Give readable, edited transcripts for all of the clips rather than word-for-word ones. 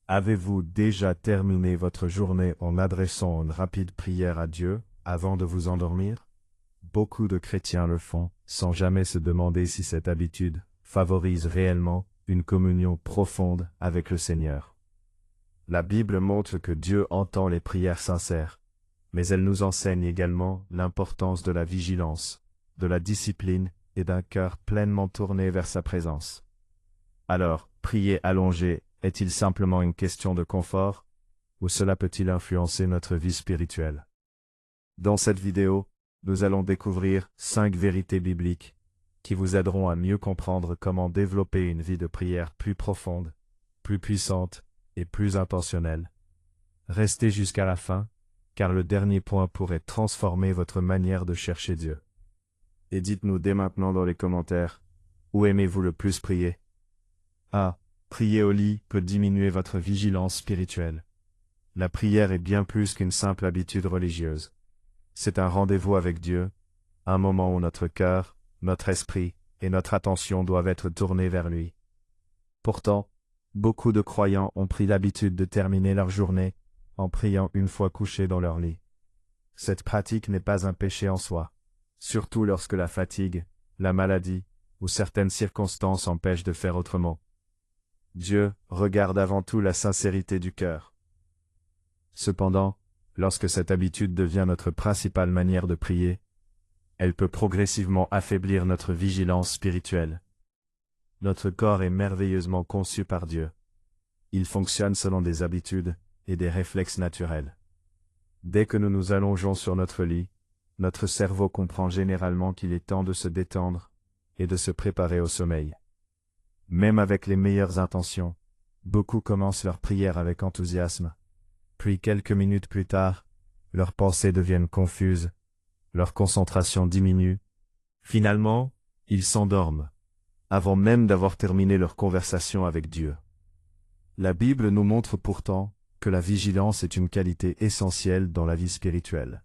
Avez-vous déjà terminé votre journée en adressant une rapide prière à Dieu avant de vous endormir? Beaucoup de chrétiens le font, sans jamais se demander si cette habitude favorise réellement une communion profonde avec le Seigneur. La Bible montre que Dieu entend les prières sincères, mais elle nous enseigne également l'importance de la vigilance, de la discipline et d'un cœur pleinement tourné vers sa présence. Alors, prier allongé est-il simplement une question de confort, ou cela peut-il influencer notre vie spirituelle? Dans cette vidéo, nous allons découvrir 5 vérités bibliques qui vous aideront à mieux comprendre comment développer une vie de prière plus profonde, plus puissante et plus intentionnelle. Restez jusqu'à la fin, car le dernier point pourrait transformer votre manière de chercher Dieu. Et dites-nous dès maintenant dans les commentaires, où aimez-vous le plus prier? A. Prier au lit peut diminuer votre vigilance spirituelle. La prière est bien plus qu'une simple habitude religieuse. C'est un rendez-vous avec Dieu, un moment où notre cœur, notre esprit et notre attention doivent être tournés vers lui. Pourtant, beaucoup de croyants ont pris l'habitude de terminer leur journée en priant une fois couchés dans leur lit. Cette pratique n'est pas un péché en soi, surtout lorsque la fatigue, la maladie ou certaines circonstances empêchent de faire autrement. Dieu regarde avant tout la sincérité du cœur. Cependant, lorsque cette habitude devient notre principale manière de prier, elle peut progressivement affaiblir notre vigilance spirituelle. Notre corps est merveilleusement conçu par Dieu. Il fonctionne selon des habitudes et des réflexes naturels. Dès que nous nous allongeons sur notre lit, notre cerveau comprend généralement qu'il est temps de se détendre et de se préparer au sommeil. Même avec les meilleures intentions, beaucoup commencent leur prière avec enthousiasme. Puis quelques minutes plus tard, leurs pensées deviennent confuses, leur concentration diminue. Finalement, ils s'endorment, avant même d'avoir terminé leur conversation avec Dieu. La Bible nous montre pourtant que la vigilance est une qualité essentielle dans la vie spirituelle.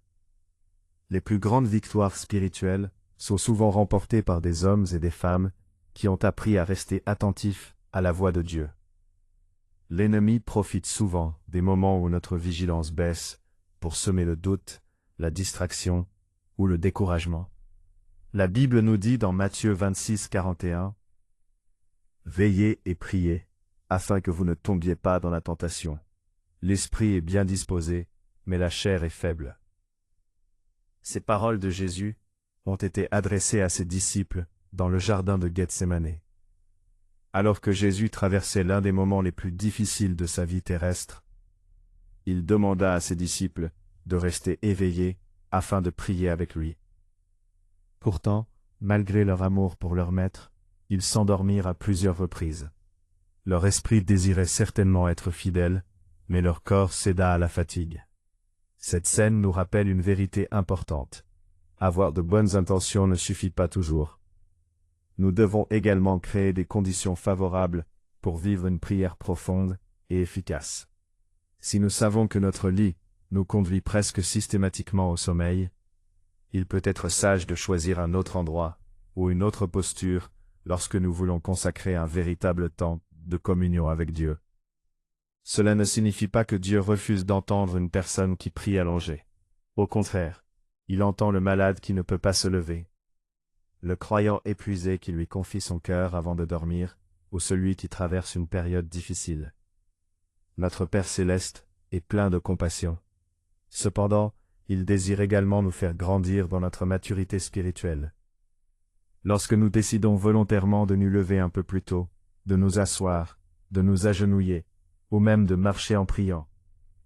Les plus grandes victoires spirituelles sont souvent remportées par des hommes et des femmes qui ont appris à rester attentifs à la voix de Dieu. L'ennemi profite souvent des moments où notre vigilance baisse pour semer le doute, la distraction ou le découragement. La Bible nous dit dans Matthieu 26, 41 « Veillez et priez, afin que vous ne tombiez pas dans la tentation. L'esprit est bien disposé, mais la chair est faible. » Ces paroles de Jésus ont été adressées à ses disciples dans le jardin de Gethsémani. Alors que Jésus traversait l'un des moments les plus difficiles de sa vie terrestre, il demanda à ses disciples de rester éveillés afin de prier avec lui. Pourtant, malgré leur amour pour leur maître, ils s'endormirent à plusieurs reprises. Leur esprit désirait certainement être fidèle, mais leur corps céda à la fatigue. Cette scène nous rappelle une vérité importante. Avoir de bonnes intentions ne suffit pas toujours. Nous devons également créer des conditions favorables pour vivre une prière profonde et efficace. Si nous savons que notre lit nous conduit presque systématiquement au sommeil, il peut être sage de choisir un autre endroit ou une autre posture lorsque nous voulons consacrer un véritable temps de communion avec Dieu. Cela ne signifie pas que Dieu refuse d'entendre une personne qui prie allongée. Au contraire, il entend le malade qui ne peut pas se lever, le croyant épuisé qui lui confie son cœur avant de dormir, ou celui qui traverse une période difficile. Notre Père céleste est plein de compassion. Cependant, il désire également nous faire grandir dans notre maturité spirituelle. Lorsque nous décidons volontairement de nous lever un peu plus tôt, de nous asseoir, de nous agenouiller, ou même de marcher en priant,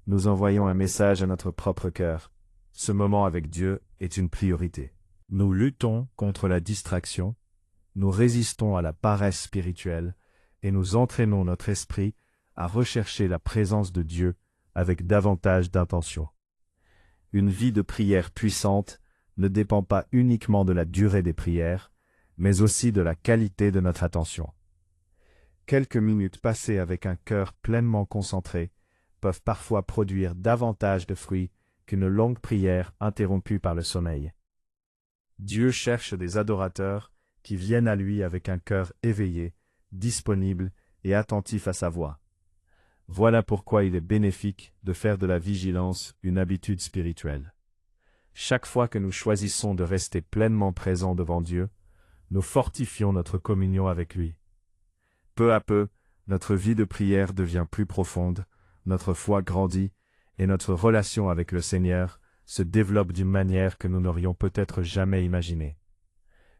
nous envoyons un message à notre propre cœur. Ce moment avec Dieu est une priorité. Nous luttons contre la distraction, nous résistons à la paresse spirituelle et nous entraînons notre esprit à rechercher la présence de Dieu avec davantage d'intention. Une vie de prière puissante ne dépend pas uniquement de la durée des prières, mais aussi de la qualité de notre attention. Quelques minutes passées avec un cœur pleinement concentré peuvent parfois produire davantage de fruits qu'une longue prière interrompue par le sommeil. Dieu cherche des adorateurs qui viennent à lui avec un cœur éveillé, disponible et attentif à sa voix. Voilà pourquoi il est bénéfique de faire de la vigilance une habitude spirituelle. Chaque fois que nous choisissons de rester pleinement présents devant Dieu, nous fortifions notre communion avec lui. Peu à peu, notre vie de prière devient plus profonde, notre foi grandit, et notre relation avec le Seigneur se développe d'une manière que nous n'aurions peut-être jamais imaginée.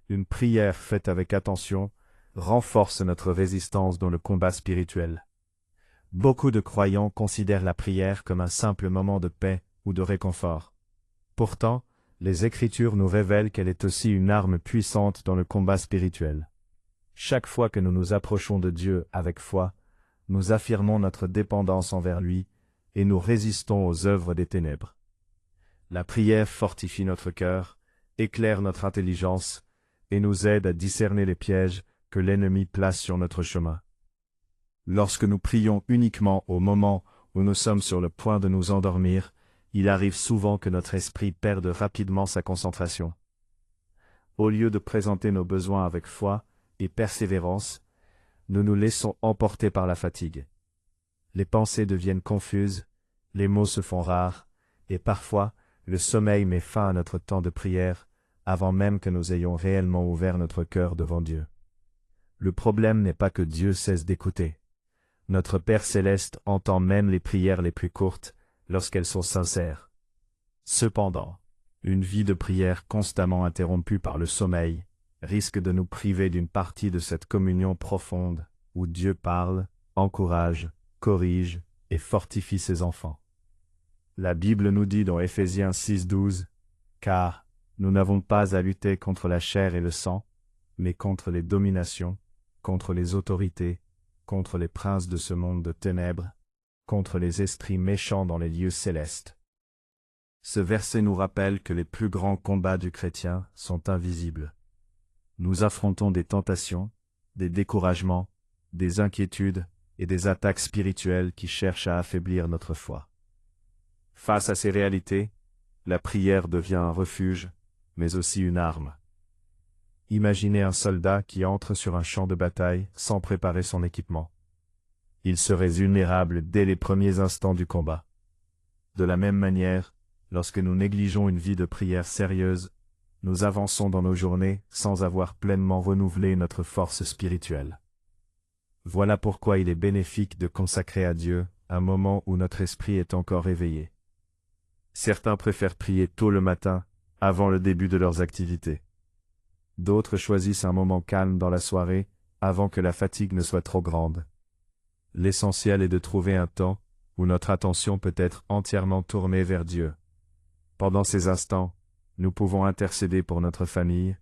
Une prière faite avec attention renforce notre résistance dans le combat spirituel. Beaucoup de croyants considèrent la prière comme un simple moment de paix ou de réconfort. Pourtant, les Écritures nous révèlent qu'elle est aussi une arme puissante dans le combat spirituel. Chaque fois que nous nous approchons de Dieu avec foi, nous affirmons notre dépendance envers lui et nous résistons aux œuvres des ténèbres. La prière fortifie notre cœur, éclaire notre intelligence et nous aide à discerner les pièges que l'ennemi place sur notre chemin. Lorsque nous prions uniquement au moment où nous sommes sur le point de nous endormir, il arrive souvent que notre esprit perde rapidement sa concentration. Au lieu de présenter nos besoins avec foi et persévérance, nous nous laissons emporter par la fatigue. Les pensées deviennent confuses, les mots se font rares, et parfois, le sommeil met fin à notre temps de prière, avant même que nous ayons réellement ouvert notre cœur devant Dieu. Le problème n'est pas que Dieu cesse d'écouter. Notre Père céleste entend même les prières les plus courtes, lorsqu'elles sont sincères. Cependant, une vie de prière constamment interrompue par le sommeil risque de nous priver d'une partie de cette communion profonde où Dieu parle, encourage, corrige et fortifie ses enfants. La Bible nous dit dans Éphésiens 6:12, « Car nous n'avons pas à lutter contre la chair et le sang, mais contre les dominations, contre les autorités, contre les princes de ce monde de ténèbres, contre les esprits méchants dans les lieux célestes. » Ce verset nous rappelle que les plus grands combats du chrétien sont invisibles. Nous affrontons des tentations, des découragements, des inquiétudes et des attaques spirituelles qui cherchent à affaiblir notre foi. Face à ces réalités, la prière devient un refuge, mais aussi une arme. Imaginez un soldat qui entre sur un champ de bataille sans préparer son équipement. Il serait vulnérable dès les premiers instants du combat. De la même manière, lorsque nous négligeons une vie de prière sérieuse, nous avançons dans nos journées sans avoir pleinement renouvelé notre force spirituelle. Voilà pourquoi il est bénéfique de consacrer à Dieu un moment où notre esprit est encore éveillé. Certains préfèrent prier tôt le matin, avant le début de leurs activités. D'autres choisissent un moment calme dans la soirée, avant que la fatigue ne soit trop grande. L'essentiel est de trouver un temps où notre attention peut être entièrement tournée vers Dieu. Pendant ces instants, nous pouvons intercéder pour notre famille,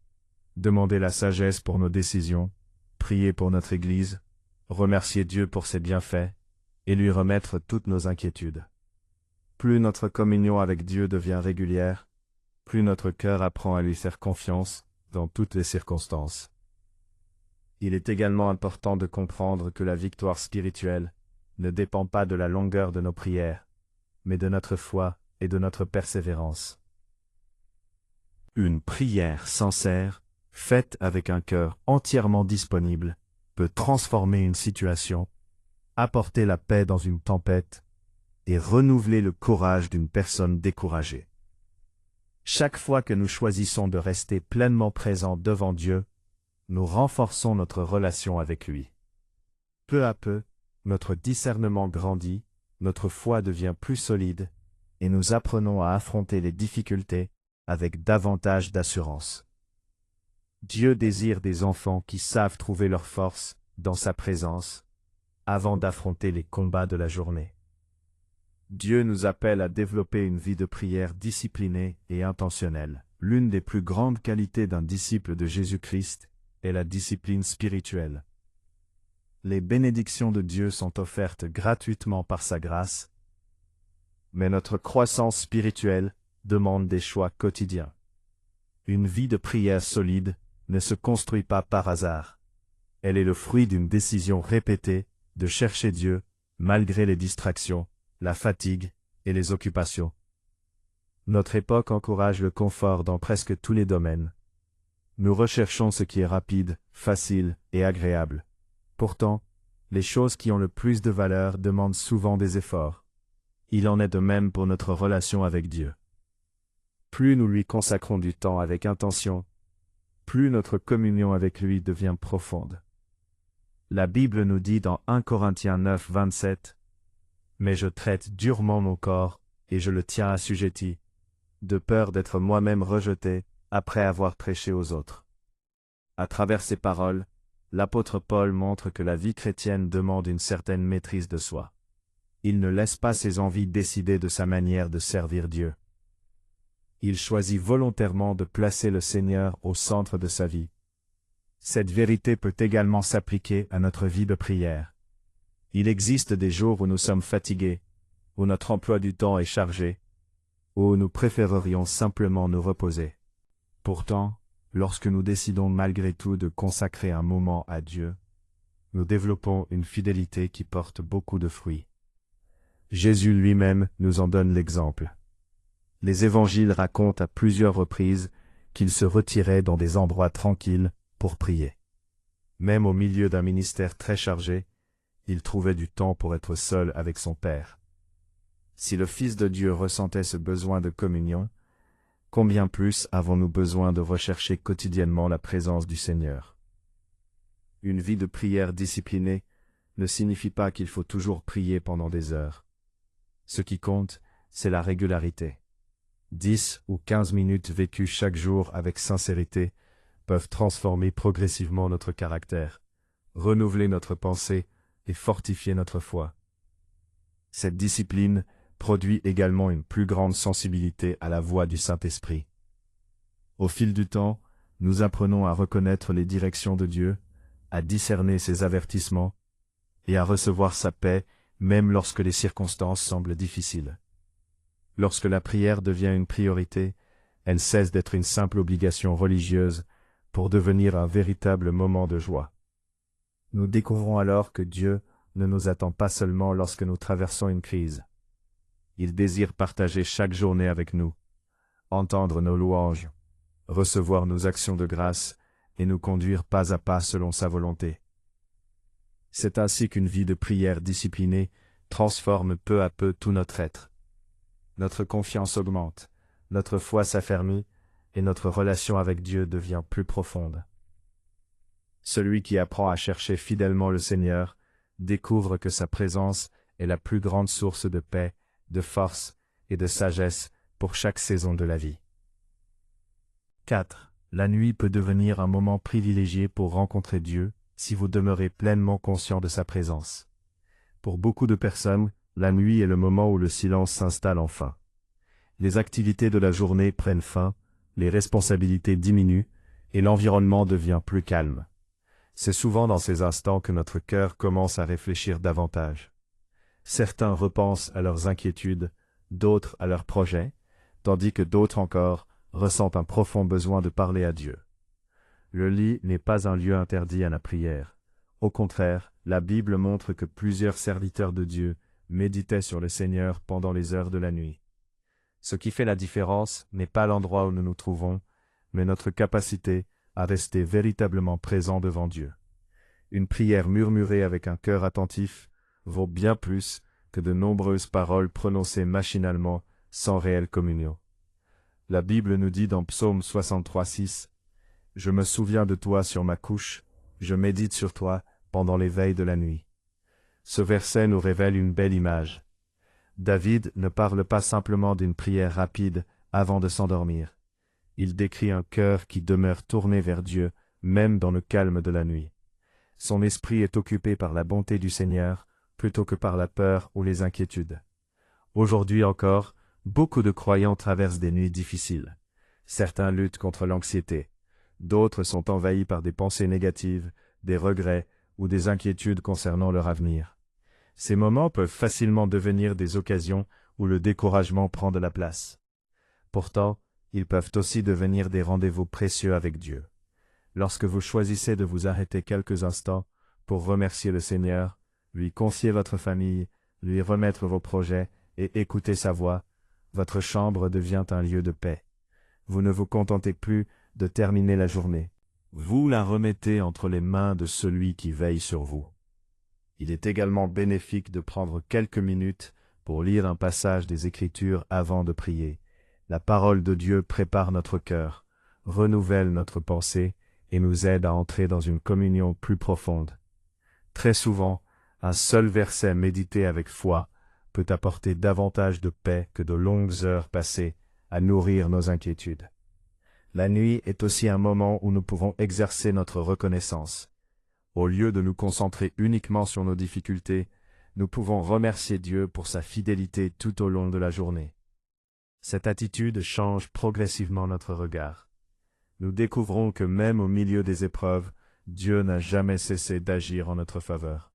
demander la sagesse pour nos décisions, prier pour notre Église, remercier Dieu pour ses bienfaits, et lui remettre toutes nos inquiétudes. Plus notre communion avec Dieu devient régulière, plus notre cœur apprend à lui faire confiance dans toutes les circonstances. Il est également important de comprendre que la victoire spirituelle ne dépend pas de la longueur de nos prières, mais de notre foi et de notre persévérance. Une prière sincère, faite avec un cœur entièrement disponible, peut transformer une situation, apporter la paix dans une tempête et renouveler le courage d'une personne découragée. Chaque fois que nous choisissons de rester pleinement présents devant Dieu, nous renforçons notre relation avec lui. Peu à peu, notre discernement grandit, notre foi devient plus solide, et nous apprenons à affronter les difficultés avec davantage d'assurance. Dieu désire des enfants qui savent trouver leur force dans sa présence, avant d'affronter les combats de la journée. Dieu nous appelle à développer une vie de prière disciplinée et intentionnelle. L'une des plus grandes qualités d'un disciple de Jésus-Christ est la discipline spirituelle. Les bénédictions de Dieu sont offertes gratuitement par sa grâce, mais notre croissance spirituelle demande des choix quotidiens. Une vie de prière solide ne se construit pas par hasard. Elle est le fruit d'une décision répétée de chercher Dieu, malgré les distractions, la fatigue et les occupations. Notre époque encourage le confort dans presque tous les domaines. Nous recherchons ce qui est rapide, facile et agréable. Pourtant, Les choses qui ont le plus de valeur demandent souvent des efforts. Il en est de même pour notre relation avec Dieu. Plus nous lui consacrons du temps avec intention, plus notre communion avec lui devient profonde. La Bible nous dit dans 1 Corinthiens 9, 27, « Mais je traite durement mon corps, et je le tiens assujetti, de peur d'être moi-même rejeté, après avoir prêché aux autres. » À travers ces paroles, l'apôtre Paul montre que la vie chrétienne demande une certaine maîtrise de soi. Il ne laisse pas ses envies décider de sa manière de servir Dieu. Il choisit volontairement de placer le Seigneur au centre de sa vie. Cette vérité peut également s'appliquer à notre vie de prière. Il existe des jours où nous sommes fatigués, où notre emploi du temps est chargé, où nous préférerions simplement nous reposer. Pourtant, lorsque nous décidons malgré tout de consacrer un moment à Dieu, nous développons une fidélité qui porte beaucoup de fruits. Jésus lui-même nous en donne l'exemple. Les évangiles racontent à plusieurs reprises qu'il se retirait dans des endroits tranquilles pour prier. Même au milieu d'un ministère très chargé, il trouvait du temps pour être seul avec son Père. Si le Fils de Dieu ressentait ce besoin de communion, combien plus avons-nous besoin de rechercher quotidiennement la présence du Seigneur? Une vie de prière disciplinée ne signifie pas qu'il faut toujours prier pendant des heures. Ce qui compte, c'est la régularité. 10 ou 15 minutes vécues chaque jour avec sincérité peuvent transformer progressivement notre caractère, renouveler notre pensée et fortifier notre foi. Cette discipline produit également une plus grande sensibilité à la voix du Saint-Esprit. Au fil du temps, nous apprenons à reconnaître les directions de Dieu, à discerner ses avertissements et à recevoir sa paix même lorsque les circonstances semblent difficiles. Lorsque la prière devient une priorité, elle cesse d'être une simple obligation religieuse pour devenir un véritable moment de joie. Nous découvrons alors que Dieu ne nous attend pas seulement lorsque nous traversons une crise. Il désire partager chaque journée avec nous, entendre nos louanges, recevoir nos actions de grâce et nous conduire pas à pas selon sa volonté. C'est ainsi qu'une vie de prière disciplinée transforme peu à peu tout notre être. Notre confiance augmente, notre foi s'affermit et notre relation avec Dieu devient plus profonde. Celui qui apprend à chercher fidèlement le Seigneur découvre que sa présence est la plus grande source de paix, de force et de sagesse pour chaque saison de la vie. 4. La nuit peut devenir un moment privilégié pour rencontrer Dieu si vous demeurez pleinement conscient de sa présence. Pour beaucoup de personnes, la nuit est le moment où le silence s'installe enfin. Les activités de la journée prennent fin, les responsabilités diminuent et l'environnement devient plus calme. C'est souvent dans ces instants que notre cœur commence à réfléchir davantage. Certains repensent à leurs inquiétudes, d'autres à leurs projets, tandis que d'autres encore ressentent un profond besoin de parler à Dieu. Le lit n'est pas un lieu interdit à la prière. Au contraire, la Bible montre que plusieurs serviteurs de Dieu méditaient sur le Seigneur pendant les heures de la nuit. Ce qui fait la différence n'est pas l'endroit où nous nous trouvons, mais notre capacité à rester véritablement présent devant Dieu. Une prière murmurée avec un cœur attentif vaut bien plus que de nombreuses paroles prononcées machinalement sans réelle communion. La Bible nous dit dans Psaume 63:6, « Je me souviens de toi sur ma couche, je médite sur toi pendant les veilles de la nuit. » Ce verset nous révèle une belle image. David ne parle pas simplement d'une prière rapide avant de s'endormir. Il décrit un cœur qui demeure tourné vers Dieu, même dans le calme de la nuit. Son esprit est occupé par la bonté du Seigneur, plutôt que par la peur ou les inquiétudes. Aujourd'hui encore, beaucoup de croyants traversent des nuits difficiles. Certains luttent contre l'anxiété. D'autres sont envahis par des pensées négatives, des regrets ou des inquiétudes concernant leur avenir. Ces moments peuvent facilement devenir des occasions où le découragement prend de la place. Pourtant, ils peuvent aussi devenir des rendez-vous précieux avec Dieu. Lorsque vous choisissez de vous arrêter quelques instants pour remercier le Seigneur, lui confier votre famille, lui remettre vos projets et écouter sa voix, votre chambre devient un lieu de paix. Vous ne vous contentez plus de terminer la journée. Vous la remettez entre les mains de celui qui veille sur vous. Il est également bénéfique de prendre quelques minutes pour lire un passage des Écritures avant de prier. La parole de Dieu prépare notre cœur, renouvelle notre pensée et nous aide à entrer dans une communion plus profonde. Très souvent, un seul verset médité avec foi peut apporter davantage de paix que de longues heures passées à nourrir nos inquiétudes. La nuit est aussi un moment où nous pouvons exercer notre reconnaissance. Au lieu de nous concentrer uniquement sur nos difficultés, nous pouvons remercier Dieu pour sa fidélité tout au long de la journée. Cette attitude change progressivement notre regard. Nous découvrons que même au milieu des épreuves, Dieu n'a jamais cessé d'agir en notre faveur.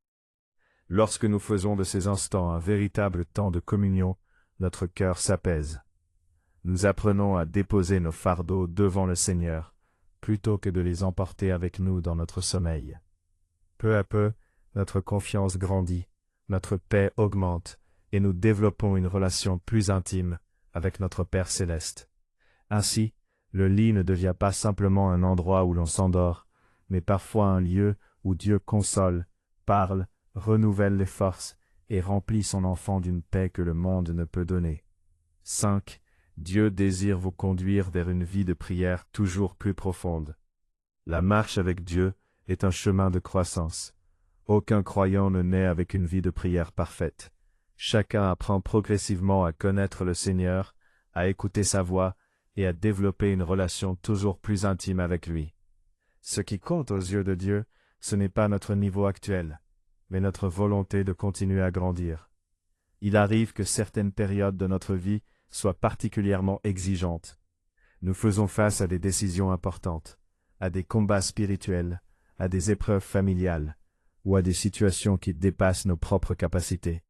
Lorsque nous faisons de ces instants un véritable temps de communion, notre cœur s'apaise. Nous apprenons à déposer nos fardeaux devant le Seigneur, plutôt que de les emporter avec nous dans notre sommeil. Peu à peu, notre confiance grandit, notre paix augmente, et nous développons une relation plus intime avec notre Père céleste. Ainsi, le lit ne devient pas simplement un endroit où l'on s'endort, mais parfois un lieu où Dieu console, parle, renouvelle les forces et remplit son enfant d'une paix que le monde ne peut donner. 5. Dieu désire vous conduire vers une vie de prière toujours plus profonde. La marche avec Dieu est un chemin de croissance. Aucun croyant ne naît avec une vie de prière parfaite. Chacun apprend progressivement à connaître le Seigneur, à écouter sa voix et à développer une relation toujours plus intime avec lui. Ce qui compte aux yeux de Dieu, ce n'est pas notre niveau actuel, mais notre volonté de continuer à grandir. Il arrive que certaines périodes de notre vie soient particulièrement exigeantes. Nous faisons face à des décisions importantes, à des combats spirituels, à des épreuves familiales, ou à des situations qui dépassent nos propres capacités.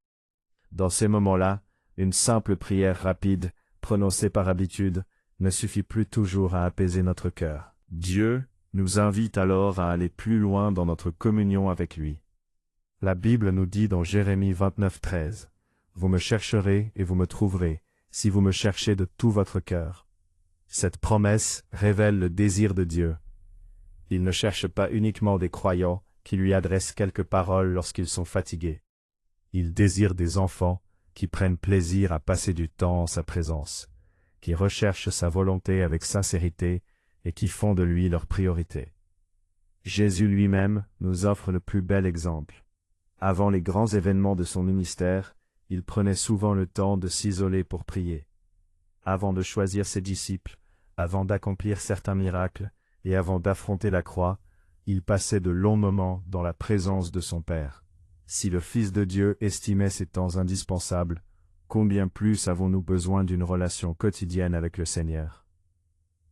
Dans ces moments-là, une simple prière rapide, prononcée par habitude, ne suffit plus toujours à apaiser notre cœur. Dieu nous invite alors à aller plus loin dans notre communion avec lui. La Bible nous dit dans Jérémie 29:13, « Vous me chercherez et vous me trouverez, si vous me cherchez de tout votre cœur. » Cette promesse révèle le désir de Dieu. Il ne cherche pas uniquement des croyants qui lui adressent quelques paroles lorsqu'ils sont fatigués. Il désire des enfants qui prennent plaisir à passer du temps en sa présence, qui recherchent sa volonté avec sincérité et qui font de lui leur priorité. Jésus lui-même nous offre le plus bel exemple. Avant les grands événements de son ministère, il prenait souvent le temps de s'isoler pour prier. Avant de choisir ses disciples, avant d'accomplir certains miracles, et avant d'affronter la croix, il passait de longs moments dans la présence de son Père. Si le Fils de Dieu estimait ces temps indispensables, combien plus avons-nous besoin d'une relation quotidienne avec le Seigneur?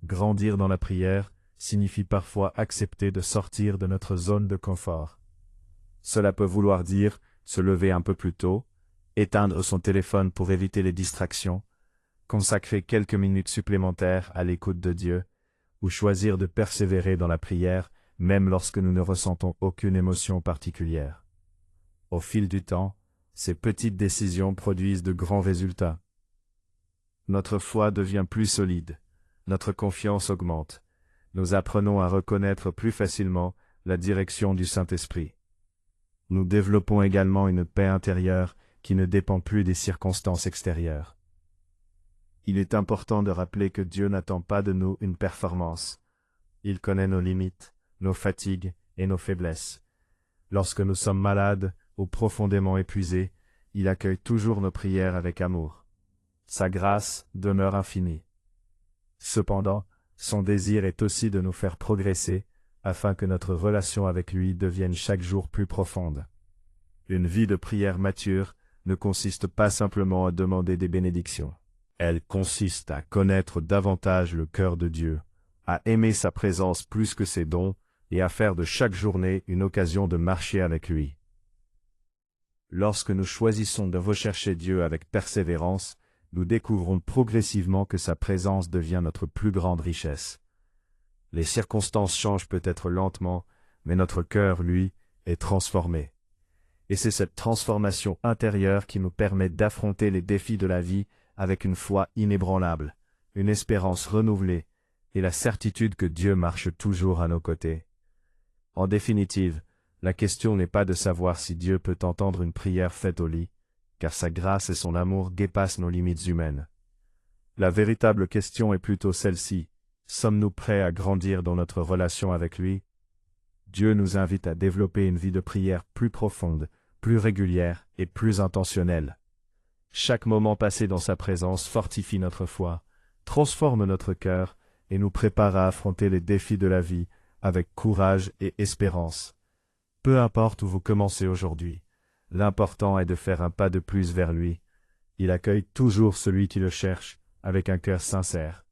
Grandir dans la prière signifie parfois accepter de sortir de notre zone de confort. Cela peut vouloir dire se lever un peu plus tôt, éteindre son téléphone pour éviter les distractions, consacrer quelques minutes supplémentaires à l'écoute de Dieu, ou choisir de persévérer dans la prière, même lorsque nous ne ressentons aucune émotion particulière. Au fil du temps, ces petites décisions produisent de grands résultats. Notre foi devient plus solide, notre confiance augmente, nous apprenons à reconnaître plus facilement la direction du Saint-Esprit. Nous développons également une paix intérieure qui ne dépend plus des circonstances extérieures. Il est important de rappeler que Dieu n'attend pas de nous une performance. Il connaît nos limites, nos fatigues et nos faiblesses. Lorsque nous sommes malades ou profondément épuisés, il accueille toujours nos prières avec amour. Sa grâce demeure infinie. Cependant, son désir est aussi de nous faire progresser, afin que notre relation avec lui devienne chaque jour plus profonde. Une vie de prière mature ne consiste pas simplement à demander des bénédictions. Elle consiste à connaître davantage le cœur de Dieu, à aimer sa présence plus que ses dons, et à faire de chaque journée une occasion de marcher avec lui. Lorsque nous choisissons de rechercher Dieu avec persévérance, nous découvrons progressivement que sa présence devient notre plus grande richesse. Les circonstances changent peut-être lentement, mais notre cœur, lui, est transformé. Et c'est cette transformation intérieure qui nous permet d'affronter les défis de la vie avec une foi inébranlable, une espérance renouvelée, et la certitude que Dieu marche toujours à nos côtés. En définitive, La question n'est pas de savoir si Dieu peut entendre une prière faite au lit, car sa grâce et son amour dépassent nos limites humaines. La véritable question est plutôt celle-ci: sommes-nous prêts à grandir dans notre relation avec lui? Dieu nous invite à développer une vie de prière plus profonde, plus régulière et plus intentionnelle. Chaque moment passé dans sa présence fortifie notre foi, transforme notre cœur et nous prépare à affronter les défis de la vie avec courage et espérance. Peu importe où vous commencez aujourd'hui, l'important est de faire un pas de plus vers lui. Il accueille toujours celui qui le cherche, avec un cœur sincère.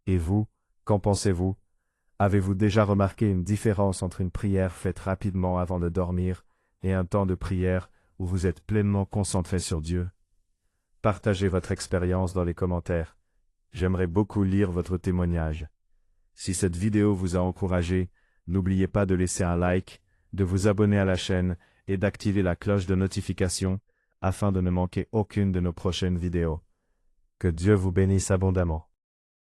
Et vous, qu'en pensez-vous? Avez-vous déjà remarqué une différence entre une prière faite rapidement avant de dormir et un temps de prière où vous êtes pleinement concentré sur Dieu? Partagez votre expérience dans les commentaires. J'aimerais beaucoup lire votre témoignage. Si cette vidéo vous a encouragé, n'oubliez pas de laisser un like, de vous abonner à la chaîne et d'activer la cloche de notification afin de ne manquer aucune de nos prochaines vidéos. Que Dieu vous bénisse abondamment.